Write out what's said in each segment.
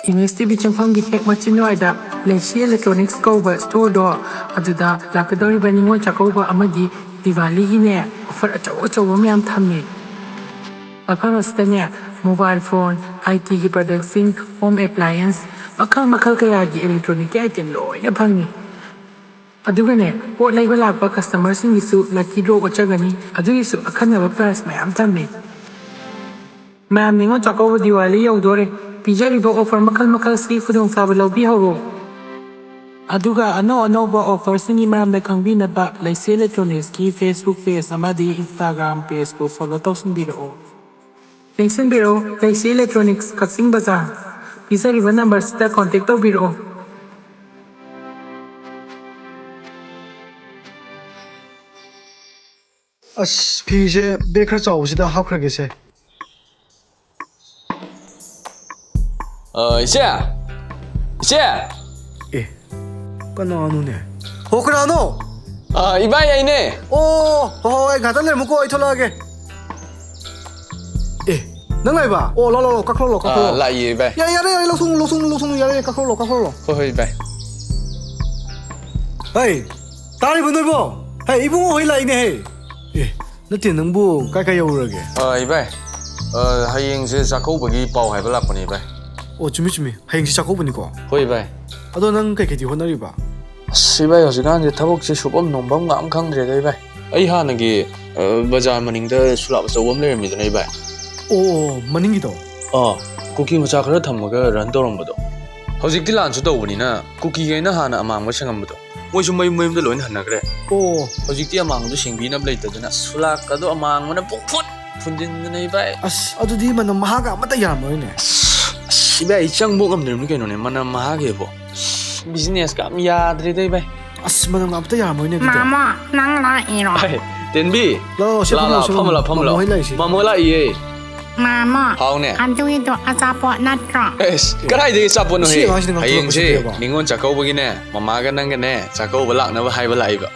English TV ꯆꯪꯐꯝꯒꯤ ꯍꯦꯛ ꯃꯆꯤꯟꯋꯥꯏꯗ ꯂꯩꯁꯤ electronics ꯀꯧꯕ ꯁ꯭ꯇꯣꯔꯗꯣ ꯑꯗꯨꯗ ꯂꯥꯛꯀꯗꯧꯔꯤꯕ ꯅꯤꯉꯣꯜ ꯆꯥꯛꯀꯧꯕ ꯑꯃꯗꯤ ꯗꯤꯋꯥꯂꯤꯒꯤꯅꯦ ꯑꯣꯐꯔ ꯑꯆꯧ ꯃꯌꯥꯝ ꯊꯝꯃꯤ ꯃꯐꯝ ꯑꯁꯤꯗꯅꯦ ꯃꯣꯕꯥꯏꯜ ꯐꯣꯟ ITꯒꯤ ꯄ꯭ꯔꯗꯛꯁꯤꯡ ꯍꯣꯝ ꯑꯦꯄ꯭ꯂꯥꯏꯌꯦꯟꯁ ꯃꯈꯜ ꯀꯌꯥꯒꯤ ꯏꯂꯦꯛꯇ꯭ꯔꯣꯅꯤꯛꯀꯤ ꯑꯥꯏꯇꯦꯝ ꯂꯣꯏꯅ ꯐꯪꯉꯤ ꯑꯗꯨꯒꯅꯦ ꯄꯣꯠ ꯂꯩꯕ ꯂꯥꯛꯄ ꯀꯁꯇꯃꯔꯁꯤꯡꯒꯤꯁꯨ ꯂꯛꯀꯤ ꯗ꯭ꯔꯣ ꯑꯣꯠꯆꯒꯅꯤ ꯑꯗꯨꯒꯤꯁꯨ ꯑꯈꯟꯅꯕ ꯄ꯭ꯔꯥꯏꯖ ꯃꯌꯥꯝ ꯊꯝꯃꯤ ꯃꯌꯥꯝ ꯅꯤꯉꯣꯜ ꯆꯥꯛꯀꯧꯕ ꯗꯤꯋꯥꯂꯤ ꯌꯧꯗꯣꯔꯦ ꯄꯤꯖꯔꯤꯕ ꯑꯣꯐꯔ ꯃꯈꯜꯁꯤ ꯈꯨꯗꯣꯡꯆꯥꯕ ꯂꯧꯕꯤꯍꯧꯔꯣ ꯑꯗꯨꯒ ꯑꯅꯧꯕ ꯑꯣꯐꯔꯁꯤꯡꯒꯤ ꯃꯔꯝꯗ ꯈꯪꯕꯤꯅꯕ ꯂꯩꯁꯤ ꯏꯂꯦꯛꯇ꯭ꯔꯣꯅꯤꯛꯁꯀꯤ ꯐꯦꯁꯕꯨꯛ ꯄꯦꯖ ꯑꯃꯗꯤ ꯏꯟꯁꯇꯥꯒ꯭ꯔꯥꯝ ꯄꯦꯖꯄꯨ ꯐꯣꯂꯣ ꯇꯧꯁꯤꯟꯕꯤꯔꯛꯑꯣ ꯅꯤꯡꯁꯤꯡꯕꯤꯔꯛꯑꯣ ꯂꯩꯁꯤ ꯏꯂꯦꯛꯇ꯭ꯔꯣꯅꯤꯛꯁ ꯀꯛꯆꯤꯡ ꯕꯖꯥꯔ ꯄꯤꯖꯔꯤꯕ ꯅꯝꯕꯔꯁꯤꯗ ꯀꯣꯟꯇꯦꯛ ꯇꯧꯕꯤꯔꯛꯑꯣ ꯑꯁ ꯐꯤꯁꯦ ꯕꯦꯒ ꯈꯔ ꯆꯥꯎꯕꯁꯤꯗ ꯍꯥꯞꯈ꯭ꯔꯒꯦꯁꯦ ꯏꯆꯦ ꯏꯆꯦ ꯑꯦ ꯀꯅꯥꯅꯣꯅꯦ ꯍꯣ ꯀꯅꯥꯅꯣ ꯏꯕꯥꯏ ꯑꯩꯅꯦ ꯑꯣ ꯍꯣꯏ ꯉꯥꯛꯇꯪ ꯂꯩꯔꯝꯃꯨꯀꯣ ꯑꯩ ꯊꯣꯛꯂꯛꯑꯒꯦ ꯑꯦ ꯅꯪ ꯂꯩꯕ ꯑꯣ ꯂꯥꯛꯑꯣ ꯀꯛꯈꯠꯂꯣ ꯂꯥꯛꯏꯌꯦ ꯏꯕꯥꯏ ꯌꯥꯔꯦ ꯂꯧꯁꯨꯡ ꯌꯥꯔꯦ ꯀꯛꯈꯠꯂꯣ ꯍꯣꯏ ꯏꯕꯥꯏ ꯍꯩ ꯇꯥꯔꯤꯕ ꯅꯣꯏꯕꯣ ꯍꯩ ꯏꯕꯨꯡꯉꯣ ꯍꯣꯏ ꯂꯥꯛꯏꯅꯦ ꯍꯩ ꯑꯦ ꯅꯠꯇꯦ ꯅꯪꯕꯨ ꯀꯥꯏ ꯌꯧꯔꯨꯔꯒꯦ ꯏꯕꯥꯏ ꯍꯌꯦꯡꯁꯦ ꯆꯥꯛꯀꯧꯕꯒꯤ ꯄꯥꯎ ꯍꯥꯏꯕ ꯂꯥꯛꯄꯅꯦ ꯏꯕꯥꯏ ꯑꯣ ꯆꯨꯝꯃꯤ ꯍꯌꯦꯡꯁꯤ ꯆꯥꯛꯀꯧꯕꯅꯤꯀꯣ ꯍꯣꯏ ꯏꯕꯥꯏ ꯑꯗꯣ ꯅꯪ ꯀꯩꯀꯩꯗꯤ ꯍꯣꯠꯅꯔꯤꯕ ꯑꯁ ꯏꯕꯥꯏ ꯍꯧꯖꯤꯛꯀꯥꯟꯁꯦ ꯊꯕꯛꯁꯦ ꯁꯨꯐꯝ ꯅꯣꯝꯐꯝꯒ ꯑꯝ ꯈꯪꯗ꯭ꯔꯦꯗ ꯏꯕꯥꯏ ꯑꯩ ꯍꯥꯟꯅꯒꯤ ꯕꯖꯥꯔ ꯃꯅꯤꯡꯗ ꯁꯨꯂꯥꯞ ꯑꯆꯧꯕ ꯑꯃ ꯂꯩꯔꯝꯃꯤꯗꯅ ꯏꯕꯥꯏ ꯑꯣ ꯃꯅꯤꯡꯒꯤꯗꯣ ꯀꯨꯀꯤ ꯃꯆꯥ ꯈꯔ ꯊꯝꯃꯒ ꯔꯟ ꯇꯧꯔꯝꯕꯗꯣ ꯍꯧꯖꯤꯛꯇꯤ ꯂꯥꯟꯁꯨ ꯇꯧꯕꯅꯤ나 ꯀꯨꯀꯤꯈꯩꯅ ꯍꯥꯟꯅ ꯑꯃꯥꯡꯕ ꯁꯦꯡꯉꯝꯕꯗꯣ ꯃꯣꯏꯁꯨ ꯃꯌꯨꯝꯗ ꯂꯣꯏꯅ ꯍꯟꯅꯈ꯭ꯔꯦ ꯑꯣ ꯍꯧꯖꯤꯛꯇꯤ ꯑꯃꯥꯡꯕꯗꯣ ꯁꯦꯡꯕꯤꯅꯕ ꯂꯩꯇꯗꯅ ꯁꯨꯂꯥꯛꯀꯗꯣ ꯑꯃꯥꯡꯕꯅ ꯐꯨꯟꯖꯤꯟꯗꯅ ꯏꯕꯥꯏ ꯑꯁ ꯑꯗꯨꯗꯤ ꯃꯅꯝ ꯃꯍꯥꯒ ꯑꯃꯠꯇ ꯌꯥꯔꯝꯃꯔꯣꯏꯅꯦ ꯏꯕꯥꯏ ꯑꯩ ꯆꯪꯕ ꯉꯝꯗ꯭ꯔꯤꯕꯅꯤ ꯀꯩꯅꯣꯅꯦ ꯃꯅꯝ ꯃꯍꯥꯒꯤꯕꯣ ꯕꯤꯖꯤꯅꯦꯁꯀ ꯌꯥꯝ ꯌꯥꯗ꯭ꯔꯦꯗ ꯏꯕꯥꯏ ꯑꯁ ꯃꯅꯝ ꯑꯝꯇ ꯌꯥꯔꯝꯃꯔꯣꯏꯅꯦ ꯑꯗꯨꯗꯤ ꯃꯥꯃꯣ ꯅꯪ ꯂꯥꯛꯏꯔꯣ ꯇꯦꯟꯕꯤ ꯐꯝꯃꯨ ꯃꯥꯃꯣ ꯍꯣꯏ ꯂꯥꯛꯏꯁꯤ ꯃꯥꯃꯣ ꯂꯥꯛꯏꯌꯦ ꯃꯥꯃꯣ ꯍꯥꯎꯅꯦ ꯑꯗꯨꯒꯤꯗꯣ ꯑꯆꯥꯄꯣꯠ ꯅꯠꯇ꯭ꯔꯣ ꯀꯗꯥꯏꯗꯒꯤ ꯑꯆꯥꯄꯣꯠꯅꯣꯍꯦ ꯁꯤ ꯑꯉꯥꯡꯁꯤꯅ ꯉꯥꯡꯊꯣꯔꯛꯄꯁꯤ ꯍꯌꯦꯡꯁꯦ ꯀꯩꯑꯕ ꯅꯤꯉꯣꯜ ꯆꯥꯛꯀꯧꯕꯒꯤꯅꯦ ꯃꯃꯥꯒ ꯅꯪꯒꯅꯦ ꯆꯥꯛꯀꯧꯕ ꯂꯥꯛꯅꯕ ꯍꯥꯏꯕ ꯂꯥꯛꯏꯕ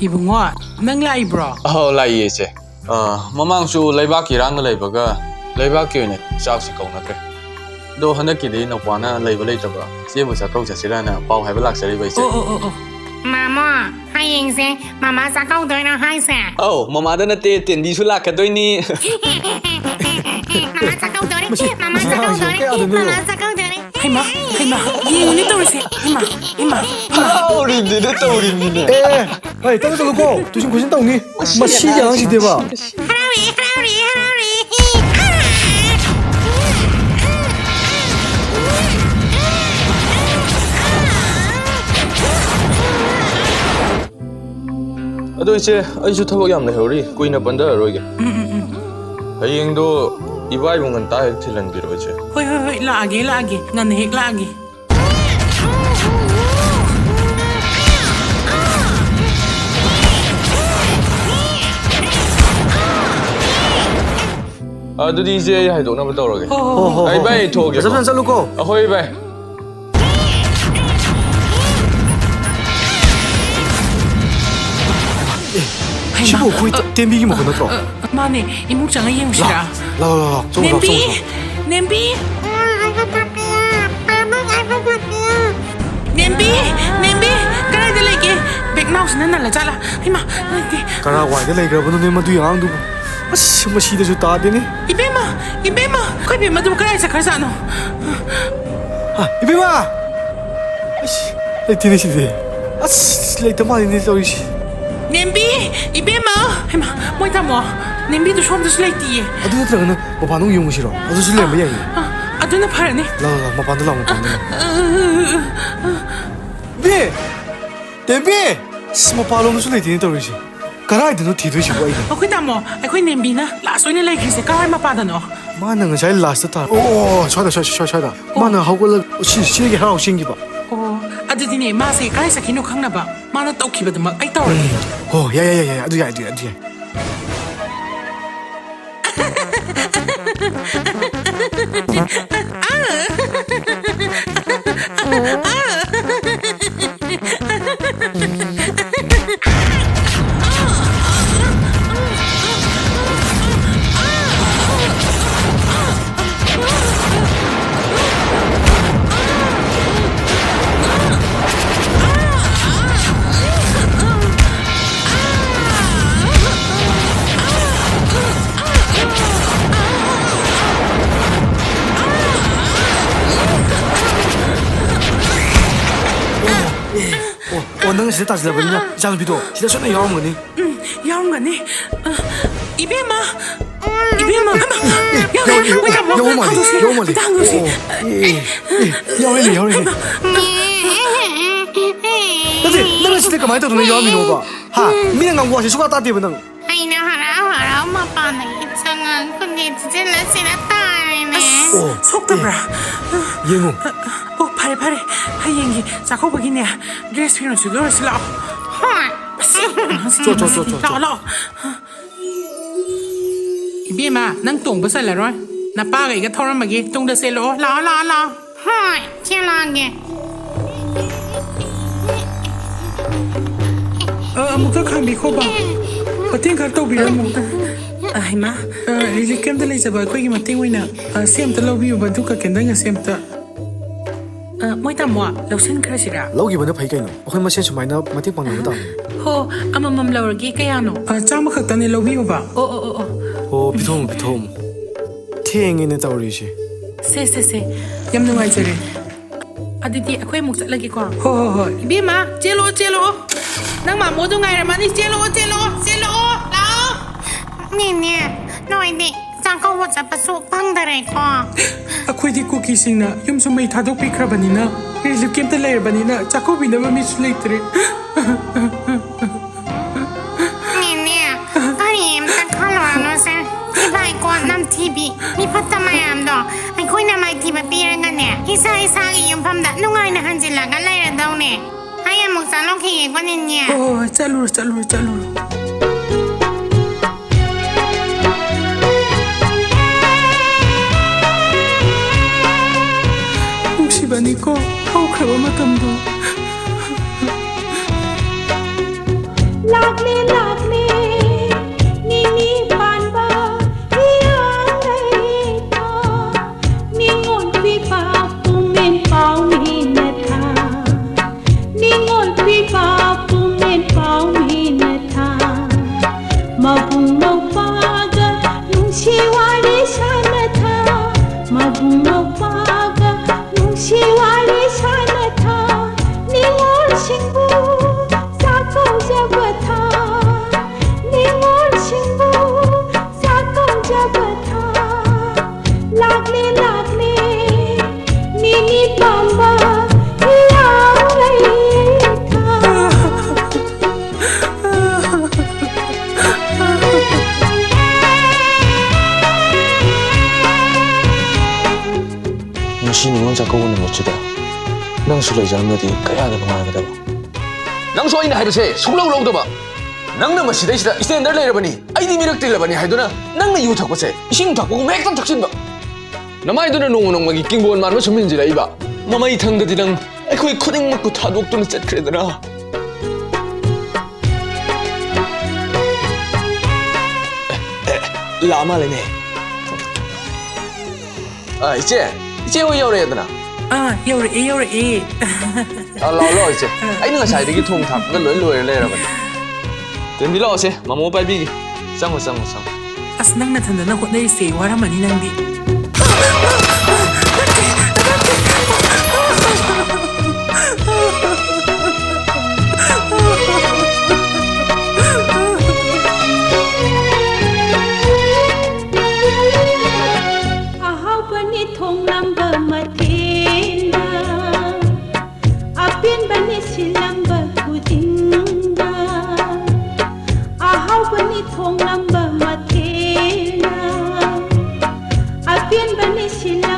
ꯏꯕꯨꯡꯉꯣ ꯅꯪ ꯂꯥꯛꯏꯕ꯭ꯔꯣ ꯂꯥꯛꯏꯌꯦ ꯏꯆꯦ ꯃꯃꯥꯡꯁꯨ ꯂꯩꯕꯥꯛꯀꯤ ꯏꯔꯥꯡꯒ ꯂꯩꯕꯒ ꯂꯩꯕꯥꯛꯀꯤ ꯑꯣꯏꯅ ꯆꯥꯛꯁꯤ ꯀꯧꯅꯈ꯭ꯔꯦ ꯑꯗꯣ ꯍꯟꯗꯛꯀꯤꯗꯤ ꯅꯧꯄꯥꯅ ꯂꯩꯕ ꯂꯩꯇꯕ ꯏꯆꯦꯕꯨ ꯆꯥꯛꯀꯧ ꯆꯠꯁꯤꯔꯥꯅ ꯄꯥꯎ ꯍꯥꯏꯕ ꯂꯥꯛꯆꯔꯤꯕ ꯏꯆꯦ ꯑꯣ ꯃꯥꯃꯣ ꯍꯌꯦꯡꯁꯦ ꯃꯃꯥ ꯆꯥꯛꯀꯧꯗꯣꯏꯔꯣ ꯍꯥꯏꯁꯦ ꯃꯃꯥꯗ ꯅꯠꯇꯦ ꯇꯦꯟꯕꯤꯁꯨ ꯂꯥꯛꯀꯗꯣꯏꯅꯤ ꯃꯃꯥ ꯆꯥꯛꯀꯧꯗꯣꯔꯦ ꯃꯃꯥ ꯃꯁꯤ ꯑꯉꯥꯡꯁꯤꯕꯨ ꯆꯥꯛꯀꯧꯗꯣꯔꯦ ꯀꯌꯥꯗꯅꯣ ꯃꯃꯥ ꯆꯥꯛꯀꯧꯗꯣꯔꯦ ꯍꯩꯃꯥ ꯌꯦꯡꯉꯨꯅꯦ ꯇꯧꯔꯤꯁꯦ ꯏꯃꯥ ꯍꯔꯥꯎꯔꯤꯕꯅꯤꯅ ꯇꯧꯔꯤꯕꯅꯤꯅꯦ ꯍꯩ ꯆꯠꯂꯨꯀꯣ ꯇꯨꯏꯁꯟ ꯈꯨꯠꯁꯟ ꯇꯧꯅꯤ ꯃꯁꯤꯒꯤ ꯑꯉꯥꯡꯁꯤꯗꯤꯕ ꯍꯔꯥꯎꯔꯤ ꯑꯗꯣ ꯏꯆꯦ ꯑꯩꯁꯨ ꯊꯕꯛ ꯌꯥꯝ ꯂꯩꯍꯧꯔꯤ ꯀꯨꯏꯅ ꯄꯟꯗꯔꯔꯣꯏꯒꯦ ꯍꯌꯦꯡꯗꯣ ꯏꯕꯥꯏꯕꯨ ꯉꯟꯇꯥ ꯍꯦꯛ ꯊꯤꯜꯍꯟꯕꯤꯔꯣ ꯏꯆꯦ ꯍꯣꯏ ꯂꯥꯛꯑꯒꯦ ꯉꯟꯅ ꯍꯦꯛ ꯂꯥꯛꯑꯒꯦ ꯑꯗꯨꯗꯤ ꯏꯆꯦ ꯑꯩ ꯍꯥꯏꯗꯣꯛꯅꯕ ꯇꯧꯔꯒꯦ ꯍꯣ ꯏꯕꯥꯏ ꯑꯩ ꯊꯣꯛꯑꯒꯦꯀꯣ ꯐꯖꯅ ꯆꯠꯂꯨꯀꯣ ꯑꯍꯣꯏ ꯏꯕꯥꯏ ꯁꯤꯕꯨ ꯑꯩꯈꯣꯏ ꯇꯦꯟꯕꯤꯒꯤ ꯃꯈꯣꯟ ꯅꯠꯇ꯭ꯔꯣ ꯃꯥꯅꯦ ꯏꯃꯨꯡ ꯆꯪꯉ ꯌꯦꯡꯉꯨꯁꯤꯔꯥ ꯂꯥꯛꯑꯣ ꯅꯦꯝꯕꯤ ꯀꯗꯥꯏꯗ ꯂꯩꯒꯦ ꯕꯦꯛꯅꯥꯎꯁꯤꯅ ꯅꯜꯂ ꯆꯠꯂ ꯏꯃꯥ ꯅꯠꯇꯦ ꯀꯔꯥꯏꯋꯥꯏꯗ ꯂꯩꯈ꯭ꯔꯕꯅꯣꯅꯦ ꯃꯗꯨꯒꯤ ꯑꯉꯥꯡꯗꯨꯕꯨ ꯑꯁ ꯃꯁꯤꯗꯁꯨ ꯇꯥꯗꯦꯅꯦ ꯏꯕꯦꯝꯃ ꯑꯩꯈꯣꯏ ꯕꯦꯝꯃꯗꯨꯕꯨ ꯀꯗꯥꯏ ꯆꯠꯈ꯭ꯔꯖꯥꯠꯅꯣ ꯏꯕꯦꯝꯃ ꯑꯁ ꯂꯩꯇꯦꯅꯦ ꯁꯤꯗꯤ ꯑꯁ ꯂꯩꯇ ꯃꯥꯜꯂꯤꯅꯦ ꯇꯧꯔꯤꯁꯤ ꯅꯦꯝꯕꯤ ꯏꯕꯦꯝꯃ ꯍꯩꯃꯥ ꯃꯣꯏ ꯇꯥꯃꯣ ꯅꯦꯝꯕꯤꯗꯨ ꯁꯣꯝꯗꯁꯨ ꯂꯩꯇꯤꯌꯦ ꯑꯗꯨ ꯅꯠꯇ꯭ꯔꯒꯅ ꯃꯄꯥꯟꯗ ꯌꯦꯡꯉꯨꯁꯤꯔꯣ ꯑꯗꯨꯁꯨ ꯂꯩꯔꯝꯕ ꯌꯥꯏꯌꯦ ꯑꯗꯨꯅ ꯐꯔꯅꯤ ꯂꯥꯛꯑꯣ ꯃꯄꯥꯟꯗ ꯂꯥꯛꯑꯣ ꯇꯦꯝꯕꯤ ꯑꯁ ꯃꯄꯥꯟꯂꯣꯝꯗꯁꯨ ꯂꯩꯇꯦꯅꯦ ꯇꯧꯔꯤꯁꯤ ꯀꯗꯥꯏꯗꯅꯣ ꯊꯤꯗꯣꯏꯁꯤꯕꯨ ꯑꯩꯅ ꯑꯩꯈꯣꯏ ꯇꯥꯃꯣ ꯑꯩꯈꯣꯏ ꯅꯦꯝꯕꯤꯅ ꯂꯥꯁ ꯑꯣꯏꯅ ꯂꯩꯈ꯭ꯔꯤꯁꯦ ꯀꯔꯥꯏ ꯃꯄꯥꯗꯅꯣ ꯃꯥꯅ ꯉꯁꯥꯏ ꯂꯥꯁꯇ ꯇꯥꯔ ꯁ꯭ꯋꯥꯏꯗ ꯃꯥꯅ ꯍꯧꯒꯠꯂꯒ ꯁꯤꯗꯒꯤ ꯍꯔꯥꯎ ꯆꯦꯟꯈꯤꯕ ꯑꯗꯨꯗꯤꯅꯦ ꯃꯥꯁꯦ ꯀꯗꯥꯏ ꯆꯠꯈꯤꯅꯣ ꯈꯪꯅꯕ ꯃꯥꯅ ꯇꯧꯈꯤꯕꯗꯨꯃꯛ ꯑꯩ ꯇꯧꯔꯒꯦ ꯍꯣ ꯌꯥꯏ ꯑꯗꯨ ꯌꯥꯏ ꯅꯪ ꯁꯤꯗ ꯇꯥꯁꯤꯜꯂꯕꯅꯤꯅ ꯏꯆꯥꯅꯨꯄꯤꯗꯣ ꯁꯤꯗ ꯁꯣꯏꯅ ꯌꯥꯎꯔꯝꯒꯅꯤ ꯌꯥꯎꯔꯝꯒꯅꯤ 이베마 이베마 여우 말이 여우네 근데 너는 진짜 가만히 둬도 여우미 너봐 하 미는 간 거야 수가 따대면 너 Ay, naharap-harap mapanay itsangan kundi sila sila tayo na. 속더브라 예무 파리 하이행기 자코버기네 드레스 피는 주도를 슬라 저 이베마 난 똥부 살라로 나 빠가 이거 털어먹기 똥도 셀로 라 Hoy, kailangan. 아무가 감비 코바 어떤 갈도 비라모다 아이마 리리 캔들 이제 봐 거기 맞ting 위나 셈다 로비오 바두카 캔당가 셈다 뭐이다 로션 크라시라 lau기ꯕꯅ ꯐꯩ ꯀꯩꯅꯣ ꯑꯩꯈꯣꯏ ꯃꯁꯦꯟ ꯁꯨꯃꯥꯏꯅ ꯃꯇꯦꯡ ꯄꯥꯡꯅꯕ ꯇꯥꯕꯅꯤ 호 아마맘 라워기 까야노 ಚಾಮ ಖಕ್ತಾನೆ 로비오바 오 비톰 ꯊꯦꯡꯉꯦꯅꯦ ꯇꯧꯔꯤꯁꯦ 세 ꯌꯥꯝ ꯅꯨꯡꯉꯥꯏꯖꯔꯦ ꯑꯗꯨꯗꯤ ꯑꯩꯈꯣꯏ ꯑꯃꯨꯛ ꯆꯠꯂꯒꯦꯀꯣ ꯍꯣꯏ 이베마 ꯆꯦꯜꯂꯣ ꯅꯪ ꯃꯥꯃꯣꯗꯣ ꯉꯥꯏꯔꯝꯃꯅꯤ ꯆꯦꯜꯂꯣ ꯂꯥꯛꯑꯣ Nene, noidi, sangka what's up so pangdare ko. ꯑꯩꯈꯣꯏꯗꯤ ꯀꯨꯀꯤꯁꯤꯡꯅ ꯌꯨꯝꯁꯨ ꯃꯩ ꯊꯥꯗꯣꯛꯄꯤꯈ꯭ꯔꯕꯅꯤꯅ ꯔꯤꯂꯤꯐ ꯀꯦꯝꯞꯇ ꯂꯩꯔꯕꯅꯤꯅ ꯆꯥꯛꯀꯧꯕꯤꯅꯕ ꯃꯤꯁꯨ ꯂꯩꯇ꯭ꯔꯦ Nene, karim ta kalorano se. Ibai ko nam TV. Mi fatta mayam do. Ai koi na mai TV piranga ne. Isa gi yum pamda nungai na hanjila ga laira daw ne. Ai amuk salong ki ko nene. ꯆꯠꯂꯨꯔꯣ ꯅꯨꯡꯁꯤꯕꯅꯤꯀꯣ ꯍꯧꯈ꯭ꯔꯕ ꯃꯇꯝꯗꯣ लागले निनी पानबा हियालेता निंगोल पिपा पुमेन पाउनी नथा निंगोल पिपा पुमेन पाउनी नथा मबुंग मौपागा नुंशिवाले शानथा मबुंग मौपागा नुंशिवाले शानथा निंगोल शिंगू लागले नीनी पांबा ꯉꯁꯤ ꯅꯤꯉꯣꯜ ꯆꯥꯛꯀꯧꯕ ꯅꯨꯃꯤꯠꯁꯤꯗ ꯅꯪꯁꯨ ꯂꯩꯖꯔꯝꯃꯗꯤ ꯀꯌꯥꯗ ꯅꯨꯡꯉꯥꯏꯒꯗꯕ ꯅꯪꯁꯨ ꯑꯩꯅ ꯍꯥꯏꯕꯁꯦ ꯁꯨꯡꯂꯧ ꯂꯧꯗꯕ ꯅꯪꯅ ꯃꯁꯤꯗꯩꯁꯤꯗ ꯏꯁꯇꯦꯟꯗꯔ ꯂꯩꯔꯕꯅꯤ ꯑꯩꯗꯤ ꯃꯤꯔꯛ ꯇꯤꯜꯂꯕꯅꯤ ꯍꯥꯏꯗꯨꯅ ꯅꯪꯅ ꯌꯨ ꯊꯛꯄꯁꯦ ꯏꯁꯤꯡ ꯊꯛꯄꯒꯨꯝꯕ ꯍꯦꯛꯇ ꯊꯛꯆꯤꯟꯕ ꯅꯃꯥꯏꯗꯨꯅ ꯅꯣꯡꯃꯒꯤ ꯀꯤꯡꯕꯣꯟ ꯃꯥꯟꯕ ꯁꯨꯝ ꯍꯦꯟꯖꯤꯜꯂꯛꯏꯕ ꯃꯃꯩ ꯊꯪꯗꯗꯤ ꯅꯪ ꯑꯩꯈꯣꯏ ꯈꯨꯗꯤꯡꯃꯛꯄꯨ ꯊꯥꯗꯣꯛꯇꯨꯅ ꯆꯠꯈ꯭ꯔꯦꯗꯅ ꯂꯥꯛꯑ ꯃꯥꯜꯂꯦꯅꯦ 이제 ꯍꯣꯏ ꯌꯧꯔꯛꯑꯦꯗꯅ 여울에 ꯂꯥꯛꯑꯣ 이제 ꯑꯩꯅ ꯉꯁꯥꯏꯗꯒꯤ ꯊꯣꯡ ꯊꯥꯛꯄꯒ ꯂꯣꯏ ꯂꯣꯏꯔ ꯂꯩꯔꯕꯅꯤ ꯇꯦꯝꯕꯤ ꯂꯥꯛꯑꯣꯁꯦ ꯃꯃꯣ ꯄꯥꯏꯕꯤꯒꯦ ꯆꯪꯉꯣ ꯑꯁ ꯅꯪ ꯅꯊꯟꯗꯅ ꯍꯣꯠꯅꯔꯤꯁꯦ ꯋꯥꯔꯝꯃꯅꯤ ꯅꯪꯗꯤ अहावनी थोंग लंबा मथेना अपिन बने सिलंबा खुदिंगा अहावनी थोंग लंबा मथेना अपिन बने सिलंबा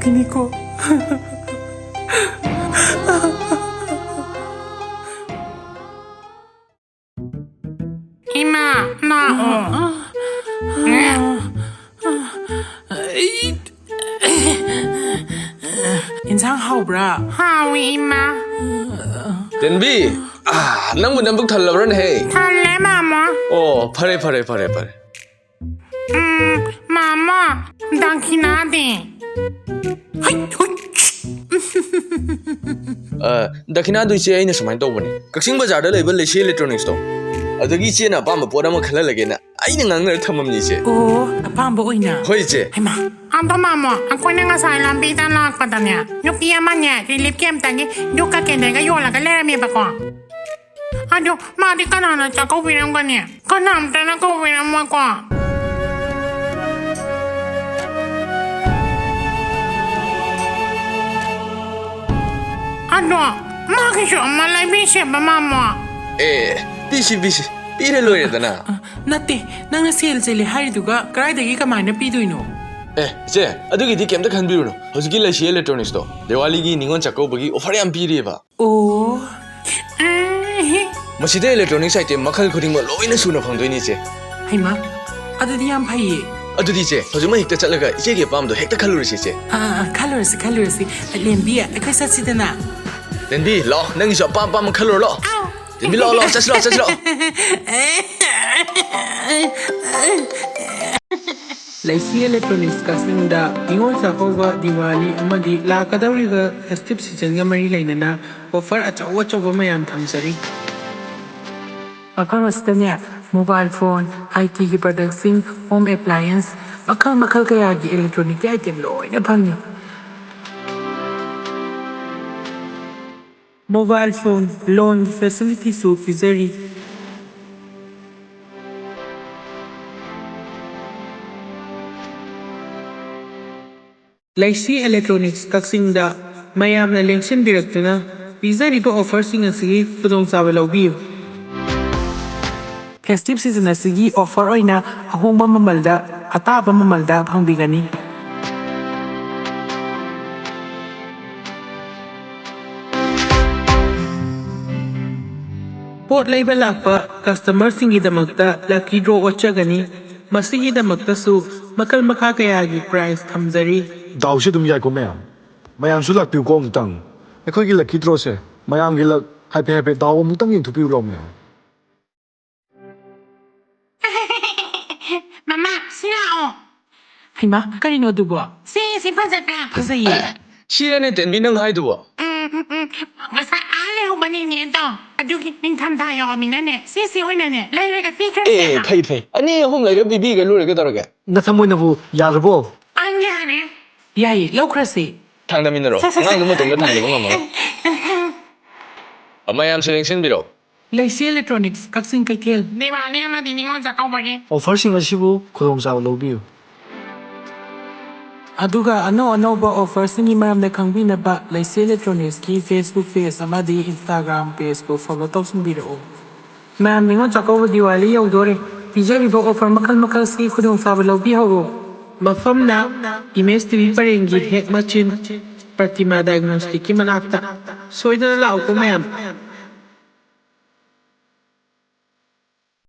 ꯂꯥꯛꯈꯤꯅꯤꯀꯣ Ima, la'o. ꯏꯟꯁꯥꯡ ꯍꯥꯎꯕ꯭ꯔꯥ Hawi, Ima. ꯇꯦꯟꯕꯤ ꯅꯪꯕꯨ ꯅꯕꯨꯛ ꯊꯜꯂꯕ꯭ꯔꯅꯦ ꯍꯦ Thalle, Mama. ꯑꯣ ꯐꯔꯦ ꯐꯔꯦ ꯐꯔꯦ ꯐꯔꯦ Mama, dakinade. ꯗꯈꯤꯅꯥꯗꯨ ꯏꯆꯦ ꯑꯩꯅ ꯁꯨꯃꯥꯏꯅ ꯇꯧꯕꯅꯦ ꯀꯛꯆꯤꯡ ꯕꯖꯥꯔꯗ ꯂꯩꯕ ꯂꯩꯁꯤ ꯏꯂꯦꯛꯇ꯭ꯔꯣꯅꯤꯛꯁꯇꯣ ꯑꯗꯒꯤ ꯏꯆꯦꯅ ꯑꯄꯥꯝꯕ ꯄꯣꯠ ꯑꯃ ꯈꯜꯍꯜꯂꯒꯦꯅ ꯑꯩꯅ ꯉꯥꯡꯅꯔ ꯊꯝꯃꯝꯅꯤ ꯏꯆꯦ ꯑꯣ ꯑꯄꯥꯝꯕ ꯑꯣꯏꯅ ꯍꯣꯏ ꯏꯆꯦ ꯍꯩꯃꯥ Ando, Mama, ako'y nangasay lambida lakpadanya. Nuki yaman niya, kilip kem tagi, duka kendega yola ka lerami ba ko? Ado, madi ka na na tsaka winam ka niya. Kanam, tana ko winam mo ko. Ado, makisyo, malay bisya ba, Mama? ꯄꯤꯁꯤ ꯄꯤꯁꯤ ꯄꯤꯔ ꯂꯣꯏꯔꯦꯗꯅ ꯅꯠꯇꯦ ꯅꯪꯅ ꯁꯦꯜ ꯆꯦꯜꯂꯦ ꯍꯥꯏꯔꯤꯗꯨꯒ ꯀꯗꯥꯏꯗꯒꯤ ꯀꯃꯥꯏꯅ ꯄꯤꯗꯣꯏꯅꯣ ꯏꯆꯦ ꯑꯗꯨꯒꯤꯗꯤ ꯀꯩꯝꯇ ꯈꯟꯕꯤꯔꯨꯅꯨ ꯍꯧꯖꯤꯛꯀꯤ ꯂꯩꯁꯤ ꯏꯂꯦꯛꯇ꯭ꯔꯣꯅꯤꯛꯁꯇꯣ ꯗꯤꯋꯥꯂꯤꯒꯤ ꯅꯤꯉꯣꯜ ꯆꯥꯛꯀꯧꯕꯒꯤ ꯑꯣꯐꯔ ꯌꯥꯝ ꯄꯤꯔꯤꯑꯕ ꯑꯣ ꯃꯁꯤꯗ ꯏꯂꯦꯛꯇ꯭ꯔꯣꯅꯤꯛꯁ ꯑꯥꯏꯇꯦꯝ ꯃꯈꯜ ꯈꯨꯗꯤꯡꯃꯛ ꯂꯣꯏꯅ ꯁꯨꯅ ꯐꯪꯗꯣꯏꯅꯤ ꯏꯆꯦ ꯍꯩꯃꯥ ꯑꯗꯨꯗꯤ ꯌꯥꯝ ꯐꯩꯌꯦ ꯑꯗꯨꯗꯤ ꯏꯆꯦ ꯍꯧꯖꯤꯛꯃꯛ ꯍꯦꯛꯇ ꯆꯠꯂꯒ ꯏꯆꯦꯒꯤ ꯑꯄꯥꯝꯕꯗꯣ ꯍꯦꯛꯇ ꯈꯜꯂꯨꯔꯁꯤ ꯏꯆꯦ ꯈꯜꯂꯨꯔꯁꯤ ꯂꯦꯝꯕꯤ ꯑꯩꯈꯣꯏ ꯆꯠꯁꯤꯗꯅ ꯇꯦꯟꯕꯤ ꯂꯥꯛꯑꯣ ꯅꯪꯒꯤꯁꯨ ꯑꯄꯥꯝ ꯑꯄꯥꯝꯕ ꯈꯜꯂꯨꯔꯣ ꯂꯥꯛꯑꯣ ꯇꯦꯟꯕꯤ ꯂꯥꯛꯑꯣ ꯂꯥꯛꯑꯣ ꯆꯠꯁꯤ ꯂꯥꯛꯑꯣ ꯆꯠꯁꯤ ꯂꯥꯛꯑꯣ ꯂꯩꯁꯤ ꯏꯂꯦꯛꯇ꯭ꯔꯣꯅꯤꯛꯁ ꯀꯛꯆꯤꯡꯗ ꯅꯤꯉꯣꯜ ꯆꯥꯛꯀꯧꯕ ꯗꯤꯋꯥꯂꯤ ꯑꯃꯗꯤ ꯂꯥꯛꯀꯗꯧꯔꯤꯕ ꯐꯦꯁꯇꯤꯚ ꯁꯤꯖꯟꯒ ꯃꯔꯤ ꯂꯩꯅꯅ ꯑꯣꯐꯔ ꯑꯆꯧ ꯑꯆꯧꯕ ꯃꯌꯥꯝ ꯊꯝꯖꯔꯤ ꯃꯐꯝ ꯑꯁꯤꯗꯅꯦ ꯃꯣꯕꯥꯏꯜ ꯐꯣꯟ ITꯒꯤ ꯄ꯭ꯔꯗꯛꯁꯤꯡ ꯍꯣꯝ ꯑꯦꯄ꯭ꯂꯥꯏꯌꯦꯟꯁ ꯃꯈꯜ ꯃꯈꯜ ꯀꯌꯥꯒꯤ ꯏꯂꯦꯛꯇ꯭ꯔꯣꯅꯤꯛꯀꯤ ꯑꯥꯏꯇꯦꯝ ꯂꯣꯏꯅ ꯐꯪꯏ ꯃꯣꯕꯥꯏꯜ ꯐꯣꯟ ꯂꯣꯟ ꯐꯦꯁꯤꯂꯤꯇꯤꯁꯨ ꯄꯤꯖꯔꯤ ꯂꯩꯁꯤ ꯏꯂꯦꯛꯇ꯭ꯔꯣꯅꯤꯛꯁ ꯀꯛꯆꯤꯡꯗ ꯃꯌꯥꯝꯅ ꯂꯦꯡꯁꯤꯟꯕꯤꯔꯛꯇꯨꯅ ꯄꯤꯖꯔꯤꯕ ꯑꯣꯐꯔꯁꯤꯡ ꯑꯁꯤꯒꯤ ꯈꯨꯗꯣꯡꯆꯥꯕ ꯂꯧꯕꯤꯌꯨ ꯐꯦꯁꯇꯤꯚ ꯁꯤꯖꯟ ꯑꯁꯤꯒꯤ ꯑꯣꯐꯔ ꯑꯣꯏꯅ ꯑꯍꯣꯡꯕ ꯃꯃꯜꯗ ꯑꯇꯥꯕ ꯃꯃꯜꯗ ꯐꯪꯕꯤꯒꯅꯤ ꯄꯣꯠ ꯂꯩꯕ ꯂꯥꯛꯄ ꯀꯁꯇꯃꯔꯁꯤꯡꯒꯤꯗꯃꯛꯇ ꯂꯛꯀꯤ ꯗ꯭ꯔꯣ ꯑꯣꯠꯆꯒꯅꯤ ꯃꯁꯤꯒꯤꯗꯃꯛꯇꯁꯨ ꯃꯈꯜ ꯃꯈꯥ ꯀꯌꯥꯒꯤ ꯄ꯭ꯔꯥꯏꯖ ꯊꯝꯖꯔꯤ ꯗꯥꯎꯁꯦ ꯑꯗꯨꯝ ꯌꯥꯏꯀꯣ ꯃꯌꯥꯝꯁꯨ ꯂꯥꯛꯄꯤꯌꯨꯀꯣ ꯑꯃꯨꯛꯇꯪ ꯑꯩꯈꯣꯏꯒꯤ ꯂꯛꯀꯤ ꯗ꯭ꯔꯣꯁꯦ ꯃꯌꯥꯝꯒꯤ ꯂꯛ ꯍꯥꯏꯐꯦꯠ ꯗꯥꯎ ꯑꯃꯨꯛꯇꯪ ꯌꯦꯡꯊꯣꯛꯄꯤꯌꯨ ꯃꯌꯥꯝ Mama, sinao. ꯍꯩꯃꯥ ꯀꯔꯤꯅꯣ ꯑꯗꯨꯕꯣ Si fazaka. ꯐꯖꯩꯌꯦ ꯁꯤꯔꯅꯦ ꯇꯦꯟꯕꯤ ꯅꯪ ꯍꯥꯏꯗꯨꯕꯣ Masa alehubani nito. Adugi ningtamda yawminane. Si oinane. Lairaga fikir. ꯐꯩ ꯑꯅꯤ ꯑꯍꯨꯝ ꯂꯩꯔ ꯄꯤꯕꯤꯒ ꯂꯣꯏꯔꯒ ꯇꯧꯔꯒꯦ ꯅꯊꯃꯣꯏꯅꯕꯨ ꯌꯥꯔꯕꯣ Anyane. ꯌꯥꯏꯌꯦ ꯂꯧꯈ꯭ꯔꯁꯤ ꯊꯥꯡꯗꯃꯤꯟꯅꯔꯣ ꯑꯉꯥꯡꯗꯨ ꯃꯇꯣꯝꯗ ꯊꯥꯡꯗꯕ ꯉꯝꯃꯔꯣꯏ ꯃꯌꯥꯝꯁꯨ ꯌꯦꯡꯁꯤꯟꯕꯤꯔꯣ ꯂꯩꯁꯤ ꯏꯂꯦꯛꯇ꯭ꯔꯣꯅꯤꯛꯁ ꯀꯛꯆꯤꯡ ꯀꯩꯊꯦꯜ Diwali amadi ningon chakawbagi. ꯑꯣꯐꯔꯁꯤꯡ ꯑꯁꯤꯕꯨ ꯈꯨꯗꯣꯡꯆꯥꯕ ꯂꯧꯕꯤꯌꯨ ꯑꯗꯨꯒ ꯑꯅꯧ ꯑꯅꯧꯕ ꯑꯣꯐꯔꯁꯤꯡꯒꯤ ꯃꯔꯝꯗ ꯈꯪꯕꯤꯅꯕ ꯂꯩꯁꯤ ꯏꯂꯦꯛꯇ꯭ꯔꯣꯅꯤꯛꯁꯀꯤ ꯐꯦꯁꯕꯨꯛ ꯄꯦꯖ ꯑꯃꯗꯤ ꯏꯟꯁꯇꯥꯒ꯭ꯔꯥꯝ ꯄꯦꯖꯄꯨ ꯐꯣꯂꯣ ꯇꯧꯁꯤꯟꯕꯤꯔꯛꯎ ꯃꯌꯥꯝ ꯅꯤꯉꯣꯜ ꯆꯥꯛꯀꯧꯕ ꯗꯤꯋꯥꯂꯤ ꯌꯧꯗꯣꯔꯦ ꯄꯤꯖꯔꯤꯕ ꯑꯣꯐꯔ ꯃꯈꯜ ꯃꯈꯜꯁꯤꯒꯤ ꯈꯨꯗꯣꯡꯆꯥꯕ ꯂꯧꯕꯤꯍꯧꯔꯣ ꯃꯐꯝꯅ ꯏꯃꯦꯖ ꯇꯤꯚꯤ ꯄꯔꯦꯡꯒꯤ ꯍꯦꯛ ꯃꯆꯤꯟ ꯄ꯭ꯔꯇꯤꯃꯥ ꯗꯥꯏꯒꯅꯣꯁꯇꯤꯛꯀꯤ ꯃꯅꯥꯛꯇ ꯁꯣꯏꯗꯅ ꯂꯥꯛꯎꯀꯣ ꯃꯌꯥꯝ